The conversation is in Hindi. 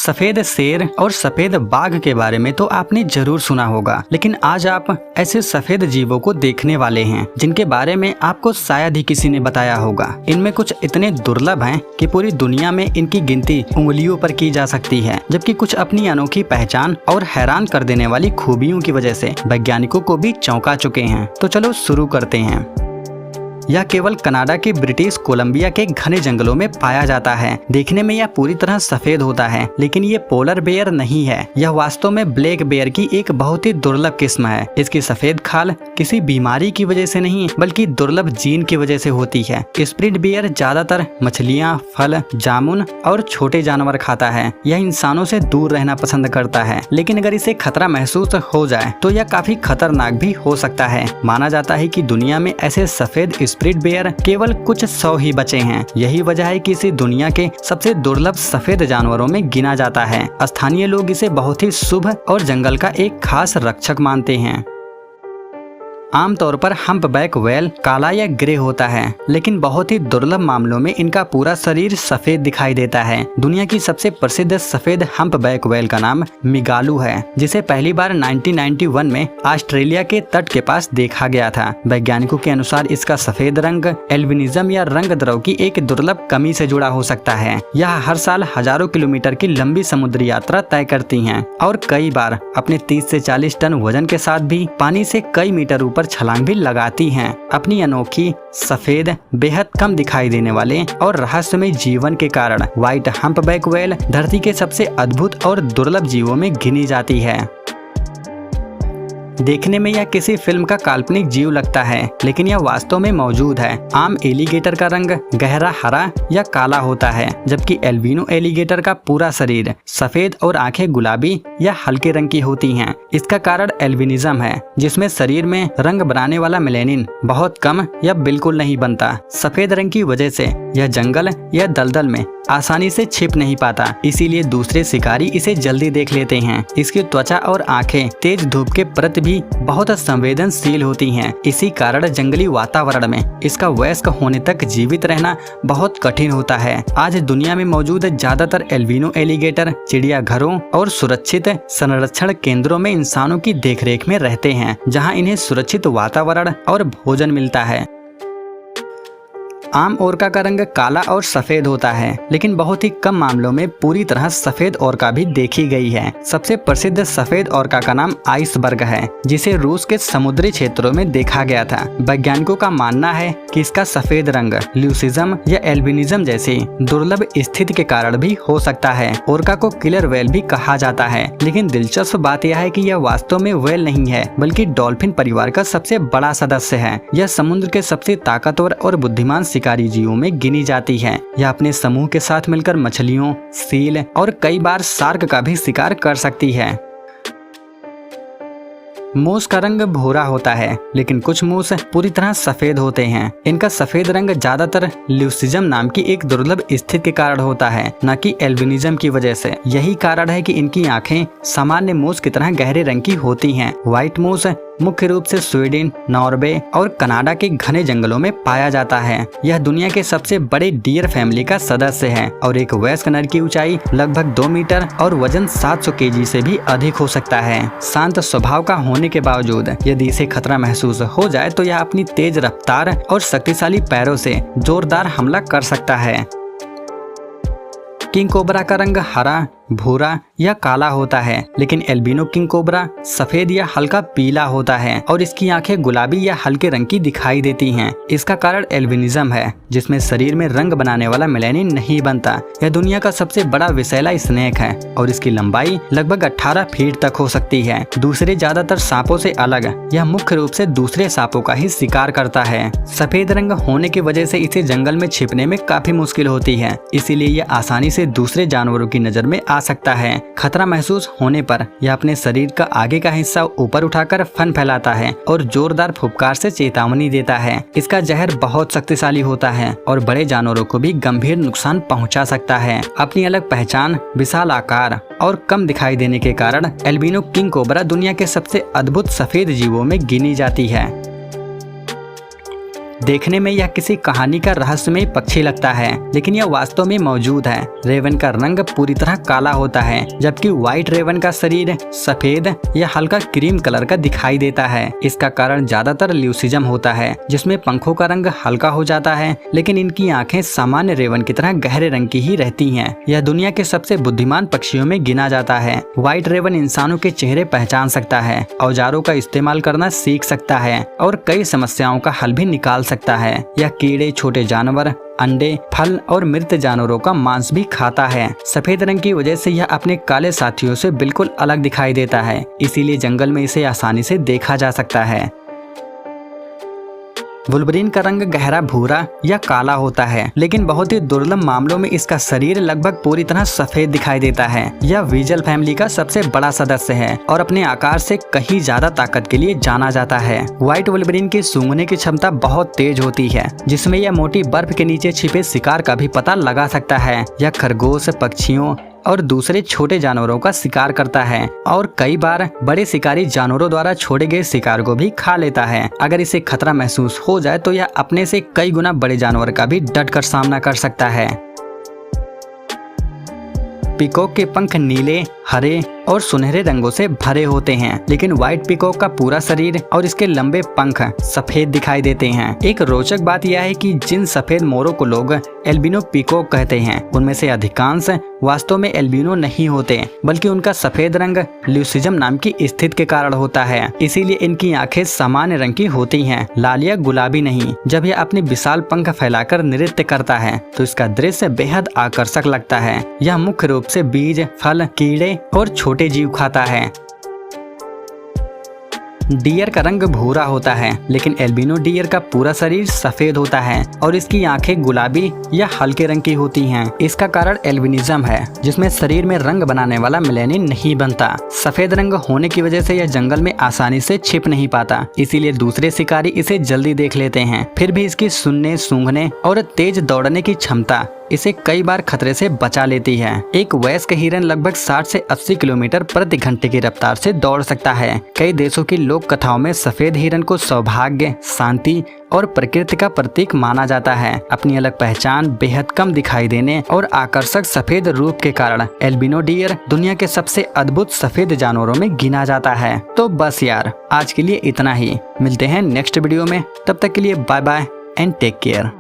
सफेद शेर और सफेद बाघ के बारे में तो आपने जरूर सुना होगा, लेकिन आज आप ऐसे सफेद जीवों को देखने वाले हैं जिनके बारे में आपको शायद ही किसी ने बताया होगा। इनमें कुछ इतने दुर्लभ हैं कि पूरी दुनिया में इनकी गिनती उंगलियों पर की जा सकती है, जबकि कुछ अपनी अनोखी पहचान और हैरान कर देने वाली खूबियों की वजह से वैज्ञानिकों को भी चौंका चुके हैं। तो चलो शुरू करते हैं। यह केवल कनाडा के ब्रिटिश कोलंबिया के घने जंगलों में पाया जाता है। देखने में यह पूरी तरह सफेद होता है, लेकिन ये पोलर बेयर नहीं है। यह वास्तव में ब्लैक बेयर की एक बहुत ही दुर्लभ किस्म है। इसकी सफेद खाल किसी बीमारी की वजह से नहीं, बल्कि दुर्लभ जीन की वजह से होती है। स्प्लिट बेयर ज्यादातर मछलियाँ, फल, जामुन और छोटे जानवर खाता है। यह इंसानों से दूर रहना पसंद करता है, लेकिन अगर इसे खतरा महसूस हो जाए तो यह काफी खतरनाक भी हो सकता है। माना जाता है कि दुनिया में ऐसे सफेद स्प्लिट बेयर केवल कुछ 100 ही बचे हैं। यही वजह है कि इसे दुनिया के सबसे दुर्लभ सफेद जानवरों में गिना जाता है। स्थानीय लोग इसे बहुत ही शुभ और जंगल का एक खास रक्षक मानते हैं। आमतौर पर हम्पबैक व्हेल काला या ग्रे होता है, लेकिन बहुत ही दुर्लभ मामलों में इनका पूरा शरीर सफेद दिखाई देता है। दुनिया की सबसे प्रसिद्ध सफेद हम्पबैक व्हेल का नाम मिगालू है, जिसे पहली बार 1991 में ऑस्ट्रेलिया के तट के पास देखा गया था। वैज्ञानिकों के अनुसार इसका सफेद रंग एल्बिनिज्म या रंग द्रव की एक दुर्लभ कमी से जुड़ा हो सकता है। यह हर साल हजारों किलोमीटर की लंबी समुद्री यात्रा तय करती हैं और कई बार अपने 30 से 40 टन वजन के साथ भी पानी से कई मीटर ऊपर छलांग भी लगाती हैं। अपनी अनोखी सफेद, बेहद कम दिखाई देने वाले और रहस्यमय जीवन के कारण व्हाइट हम्पबैक व्हेल धरती के सबसे अद्भुत और दुर्लभ जीवों में गिनी जाती है। देखने में यह किसी फिल्म का काल्पनिक जीव लगता है, लेकिन यह वास्तव में मौजूद है। आम एलिगेटर का रंग गहरा हरा या काला होता है, जबकि एल्बिनो एलिगेटर का पूरा शरीर सफेद और आंखें गुलाबी या हल्के रंग की होती हैं। इसका कारण एल्बिनिज्म है, जिसमें शरीर में रंग बनाने वाला मेलेनिन बहुत कम या बिल्कुल नहीं बनता। सफेद रंग की वजह से यह जंगल या दलदल में आसानी से छिप नहीं पाता, इसीलिए दूसरे शिकारी इसे जल्दी देख लेते हैं। इसकी त्वचा और आंखें तेज धूप के प्रति भी बहुत संवेदनशील होती हैं। इसी कारण जंगली वातावरण में इसका वयस्क होने तक जीवित रहना बहुत कठिन होता है। आज दुनिया में मौजूद ज्यादातर एल्बिनो एलिगेटर चिड़ियाघरों और सुरक्षित संरक्षण केंद्रों में इंसानों की देखरेख में रहते हैं, जहां इन्हें सुरक्षित वातावरण और भोजन मिलता है। आम ओरका का रंग काला और सफेद होता है, लेकिन बहुत ही कम मामलों में पूरी तरह सफेद ओरका भी देखी गई है। सबसे प्रसिद्ध सफेद ओरका का नाम आइसबर्ग है, जिसे रूस के समुद्री क्षेत्रों में देखा गया था। वैज्ञानिकों का मानना है कि इसका सफेद रंग ल्यूसिज्म या एल्बिनिज्म जैसी दुर्लभ स्थिति के कारण भी हो सकता है। ओरका को किलर व्हेल भी कहा जाता है, लेकिन दिलचस्प बात यह है कि यह वास्तव में व्हेल नहीं है, बल्कि डॉल्फिन परिवार का सबसे बड़ा सदस्य है। यह समुद्र के सबसे ताकतवर और बुद्धिमान शिकारी जीवों में गिनी जाती है। यह अपने समूह के साथ मिलकर मछलियों, सील और कई बार शार्क का भी शिकार कर सकती है। मूस का रंग भूरा होता है, लेकिन कुछ मूस पूरी तरह सफेद होते हैं। इनका सफेद रंग ज्यादातर ल्यूसिज्म नाम की एक दुर्लभ स्थिति के कारण होता है, न कि एल्बिनिज्म की वजह से। यही कारण है कि इनकी आंखें सामान्य मूस की तरह गहरे रंग की होती हैं। व्हाइट मूस मुख्य रूप से स्वीडन, नॉर्वे और कनाडा के घने जंगलों में पाया जाता है। यह दुनिया के सबसे बड़े डियर फैमिली का सदस्य है और एक वयस्क नर की ऊंचाई लगभग 2 मीटर और वजन 700 केजी से भी अधिक हो सकता है। शांत स्वभाव का होने के बावजूद यदि इसे खतरा महसूस हो जाए तो यह अपनी तेज रफ्तार और शक्तिशाली पैरों से जोरदार हमला कर सकता है। किंग कोबरा का रंग हरा, भूरा या काला होता है, लेकिन एल्बिनो किंग कोबरा सफेद या हल्का पीला होता है और इसकी आंखें गुलाबी या हल्के रंग की दिखाई देती हैं। इसका कारण एल्बिनिज्म है, जिसमें शरीर में रंग बनाने वाला मेलेनिन नहीं बनता। यह दुनिया का सबसे बड़ा विषैला स्नेक है और इसकी लंबाई लगभग 18 फीट तक हो सकती है। दूसरे ज्यादातर सांपों से अलग यह मुख्य रूप से दूसरे सांपों का ही शिकार करता है। सफेद रंग होने की वजह से इसे जंगल में छिपने में काफी मुश्किल होती है, इसीलिए यह आसानी से दूसरे जानवरों की नजर में आ सकता है। खतरा महसूस होने पर यह अपने शरीर का आगे का हिस्सा ऊपर उठाकर फन फैलाता है और जोरदार फुफकार से चेतावनी देता है। इसका जहर बहुत शक्तिशाली होता है और बड़े जानवरों को भी गंभीर नुकसान पहुंचा सकता है। अपनी अलग पहचान, विशाल आकार और कम दिखाई देने के कारण एल्बिनो किंग कोबरा दुनिया के सबसे अद्भुत सफेद जीवों में गिनी जाती है। देखने में यह किसी कहानी का रहस्यमय पक्षी लगता है, लेकिन यह वास्तव में मौजूद है। रेवन का रंग पूरी तरह काला होता है, जबकि व्हाइट रेवन का शरीर सफेद या हल्का क्रीम कलर का दिखाई देता है। इसका कारण ज्यादातर ल्यूसिज्म होता है, जिसमें पंखों का रंग हल्का हो जाता है, लेकिन इनकी आंखें सामान्य रेवन की तरह गहरे रंग की ही रहती हैं। यह दुनिया के सबसे बुद्धिमान पक्षियों में गिना जाता है। व्हाइट रेवन इंसानों के चेहरे पहचान सकता है, औजारों का इस्तेमाल करना सीख सकता है और कई समस्याओं का हल भी निकाल सकता है। यह कीड़े, छोटे जानवर, अंडे, फल और मृत जानवरों का मांस भी खाता है। सफेद रंग की वजह से यह अपने काले साथियों से बिल्कुल अलग दिखाई देता है, इसीलिए जंगल में इसे आसानी से देखा जा सकता है। वुल्वरीन का रंग गहरा भूरा या काला होता है, लेकिन बहुत ही दुर्लभ मामलों में इसका शरीर लगभग पूरी तरह सफेद दिखाई देता है। यह वीजल फैमिली का सबसे बड़ा सदस्य है और अपने आकार से कहीं ज्यादा ताकत के लिए जाना जाता है। व्हाइट वुल्वरीन की सूंघने की क्षमता बहुत तेज होती है, जिसमें यह मोटी बर्फ के नीचे छिपे शिकार का भी पता लगा सकता है। यह खरगोश, पक्षियों और दूसरे छोटे जानवरों का शिकार करता है और कई बार बड़े शिकारी जानवरों द्वारा छोड़े गए शिकार को भी खा लेता है। अगर इसे खतरा महसूस हो जाए तो यह अपने से कई गुना बड़े जानवर का भी डटकर सामना कर सकता है। पीकॉक के पंख नीले, हरे और सुनहरे रंगों से भरे होते हैं, लेकिन व्हाइट पीकॉक का पूरा शरीर और इसके लंबे पंख सफेद दिखाई देते हैं। एक रोचक बात यह है कि जिन सफेद मोरों को लोग एल्बिनो पीकॉक कहते हैं, उनमें से अधिकांश वास्तव में एल्बिनो नहीं होते, बल्कि उनका सफेद रंग ल्यूसिज्म नाम की स्थिति के कारण होता है। इसीलिए इनकी आंखें सामान्य रंग की होती हैं, लाल या गुलाबी नहीं। जब यह अपने विशाल पंख फैलाकर नृत्य करता है तो इसका दृश्य बेहद आकर्षक लगता है। यह मुख्य रूप से बीज, फल, कीड़े और छोटे जीव खाता है। डियर का रंग भूरा होता है, लेकिन एल्बिनो डियर का पूरा शरीर सफेद होता है और इसकी आंखें गुलाबी या हल्के रंग की होती हैं। इसका कारण एल्बिनिज्म है, जिसमें शरीर में रंग बनाने वाला मेलानिन नहीं बनता। सफेद रंग होने की वजह से यह जंगल में आसानी से छिप नहीं पाता, इसीलिए दूसरे शिकारी इसे जल्दी देख लेते हैं। फिर भी इसकी सुनने, सूंघने और तेज दौड़ने की क्षमता इसे कई बार खतरे से बचा लेती है। एक वयस्क हिरन लगभग 60 से 80 किलोमीटर प्रति घंटे की रफ्तार से दौड़ सकता है। कई देशों की लोक कथाओं में सफेद हिरन को सौभाग्य, शांति और प्रकृति का प्रतीक माना जाता है। अपनी अलग पहचान, बेहद कम दिखाई देने और आकर्षक सफेद रूप के कारण एल्बिनो डियर दुनिया के सबसे अद्भुत सफेद जानवरों में गिना जाता है। तो बस यार, आज के लिए इतना ही। मिलते हैं नेक्स्ट वीडियो में, तब तक के लिए bye bye and take care.